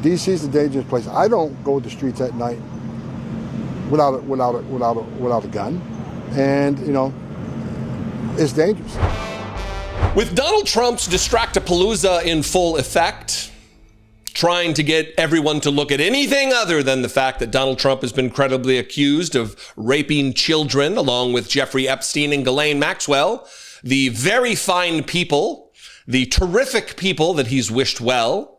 D.C. is a dangerous place. I don't go to the streets at night without a gun, and it's dangerous. With Donald Trump's Distractapalooza in full effect, trying to get everyone to look at anything other than the fact that Donald Trump has been credibly accused of raping children, along with Jeffrey Epstein and Ghislaine Maxwell, the very fine people, the terrific people that he's wished well,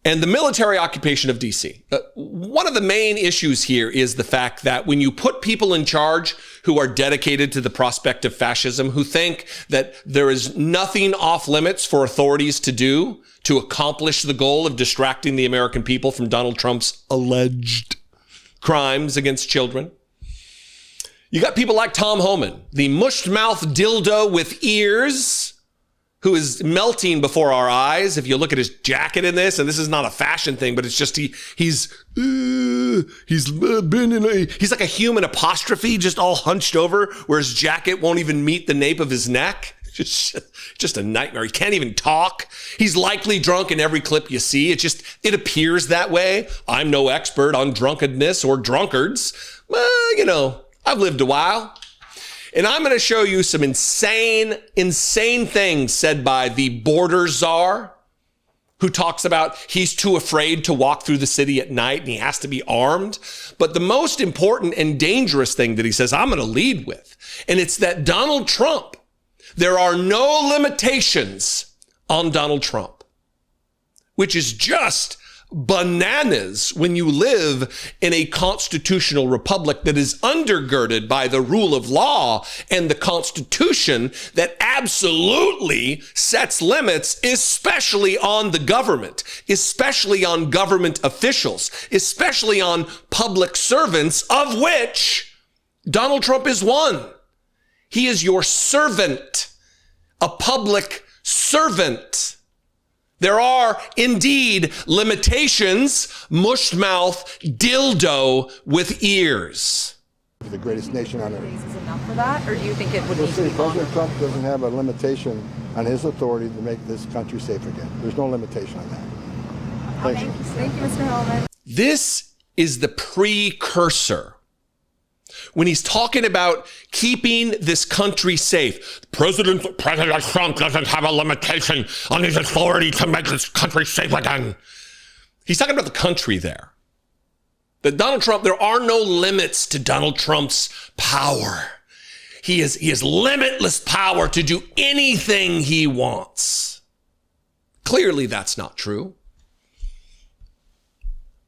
and the military occupation of D.C. One of the main issues here is the fact that when you put people in charge who are dedicated to the prospect of fascism, who think that there is nothing off limits for authorities to do to accomplish the goal of distracting the American people from Donald Trump's alleged crimes against children, you got people like Tom Homan, the mushed mouth dildo with ears, who is melting before our eyes. If you look at his jacket in this, and this is not a fashion thing, but it's just he's like a human apostrophe, just all hunched over, where his jacket won't even meet the nape of his neck. Just a nightmare. He can't even talk. He's likely drunk in every clip you see. It appears that way. I'm no expert on drunkenness or drunkards. I've lived a while. And I'm going to show you some insane things said by the border czar, who talks about he's too afraid to walk through the city at night and he has to be armed. But the most important and dangerous thing that he says, I'm going to lead with, and it's that Donald Trump, there are no limitations on Donald Trump, which is just bananas when you live in a constitutional republic that is undergirded by the rule of law and the Constitution that absolutely sets limits, especially on the government, especially on government officials, especially on public servants, of which Donald Trump is one. He is your servant, a public servant. There are indeed limitations, mushed mouth, dildo with ears. The greatest nation on earth. Is enough for that, or do you think it would need to be President Trump doesn't have a limitation on his authority to make this country safe again. There's no limitation on that. Thank you, Mr. Homan. This is the precursor. When he's talking about keeping this country safe, President Trump doesn't have a limitation on his authority to make this country safe again. He's talking about the country there. That Donald Trump, there are no limits to Donald Trump's power. He has limitless power to do anything he wants. Clearly, that's not true.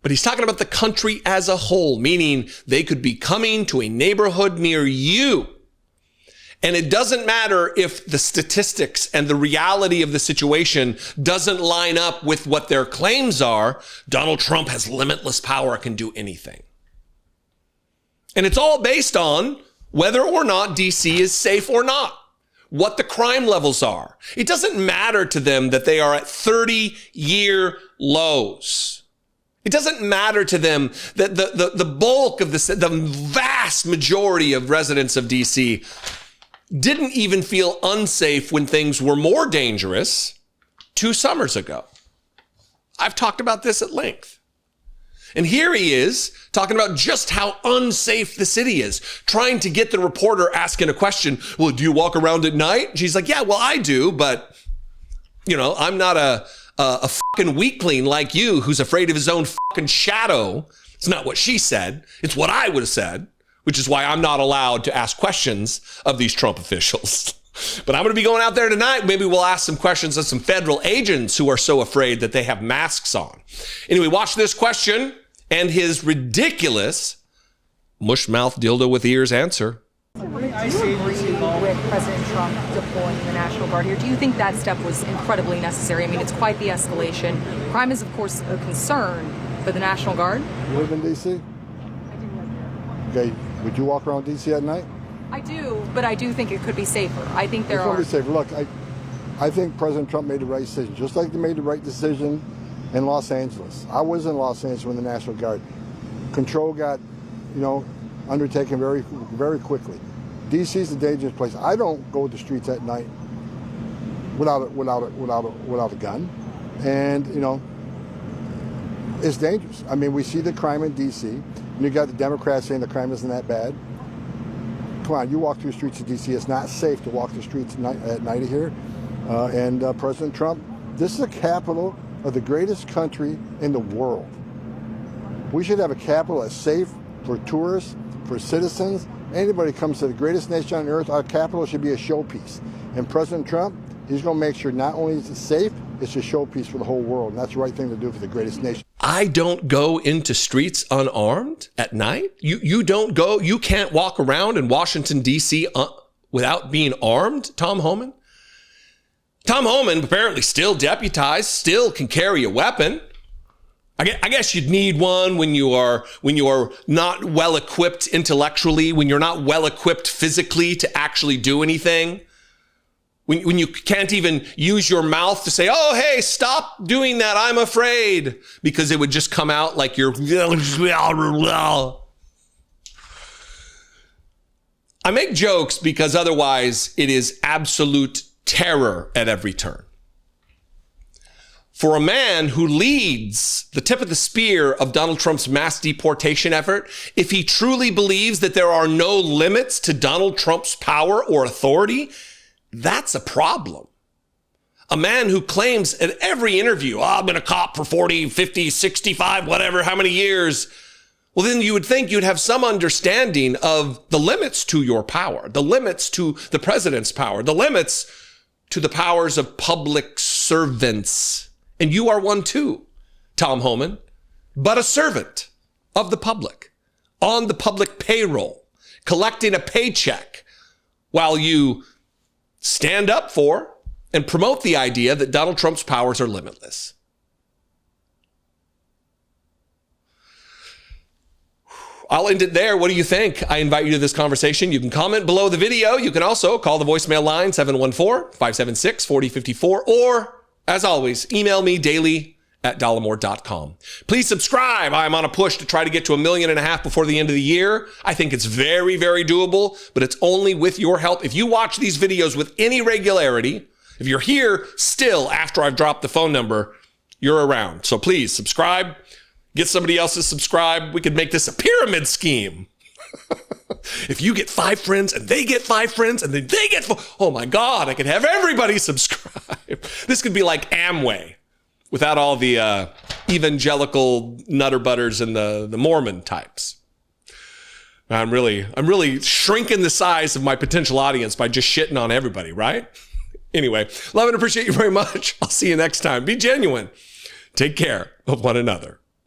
But he's talking about the country as a whole, meaning they could be coming to a neighborhood near you. And it doesn't matter if the statistics and the reality of the situation doesn't line up with what their claims are. Donald Trump has limitless power, can do anything. And it's all based on whether or not DC is safe or not, what the crime levels are. It doesn't matter to them that they are at 30-year lows. It doesn't matter to them that the bulk of the vast majority of residents of DC didn't even feel unsafe when things were more dangerous 2 summers ago. I've talked about this at length. And here he is talking about just how unsafe the city is, trying to get the reporter asking a question. Well, do you walk around at night? She's like, yeah, well, I do, but I'm not a fucking weakling like you who's afraid of his own fucking shadow. It's not what she said. It's what I would have said, which is why I'm not allowed to ask questions of these Trump officials. But I'm going to be going out there tonight. Maybe we'll ask some questions of some federal agents who are so afraid that they have masks on. Anyway, watch this question and his ridiculous mush mouth dildo with ears answer. Do you agree with President Trump deploying the National Guard here? Do you think that step was incredibly necessary? I mean, it's quite the escalation. Crime is, of course, a concern, but the National Guard? You live in D.C.? I do live there. Okay, would you walk around D.C. at night? I do, but I do think it could be safer. I think there are... It's safer. Look, I think President Trump made the right decision, just like they made the right decision in Los Angeles. I was in Los Angeles when the National Guard. Control got, undertaken very, very quickly. D.C. is a dangerous place. I don't go to the streets at night without a gun, and is dangerous. I mean, we see the crime in D.C., and you got the Democrats saying the crime isn't that bad. Come on, you walk through the streets of D.C., it's not safe to walk the streets at night here. And President Trump, this is the capital of the greatest country in the world. We should have a capital that's safe for tourists, for citizens. Anybody comes to the greatest nation on earth, our capital should be a showpiece. And President Trump, he's going to make sure not only is it safe, it's a showpiece for the whole world. And that's the right thing to do for the greatest nation. I don't go into streets unarmed at night. You don't go, you can't walk around in Washington, D.C. Without being armed, Tom Homan? Tom Homan, apparently still deputized, still can carry a weapon. I guess you'd need one when you are not well equipped intellectually, when you're not well equipped physically to actually do anything. When you can't even use your mouth to say, oh, hey, stop doing that, I'm afraid, because it would just come out like you're... I make jokes because otherwise it is absolute terror at every turn. For a man who leads the tip of the spear of Donald Trump's mass deportation effort, if he truly believes that there are no limits to Donald Trump's power or authority, that's a problem. A man who claims in every interview, I've been a cop for 40, 50, 65, whatever, how many years? Well, then you would think you'd have some understanding of the limits to your power, the limits to the president's power, the limits to the powers of public servants. And you are one too, Tom Homan, but a servant of the public, on the public payroll, collecting a paycheck while you stand up for and promote the idea that Donald Trump's powers are limitless. I'll end it there. What do you think? I invite you to this conversation. You can comment below the video. You can also call the voicemail line 714-576-4054, or as always, email me daily@dollemore.com. Please subscribe. I'm on a push to try to get to 1.5 million before the end of the year. I think it's very, very doable, but it's only with your help. If you watch these videos with any regularity, if you're here still after I've dropped the phone number, you're around. So please subscribe. Get somebody else to subscribe. We could make this a pyramid scheme. If you get 5 friends and they get 5 friends and then they get 4, oh my God, I could have everybody subscribe. This could be like Amway without all the evangelical nutter butters and the Mormon types. I'm really shrinking the size of my potential audience by just shitting on everybody, right? Anyway, love and appreciate you very much. I'll see you next time. Be genuine. Take care of one another.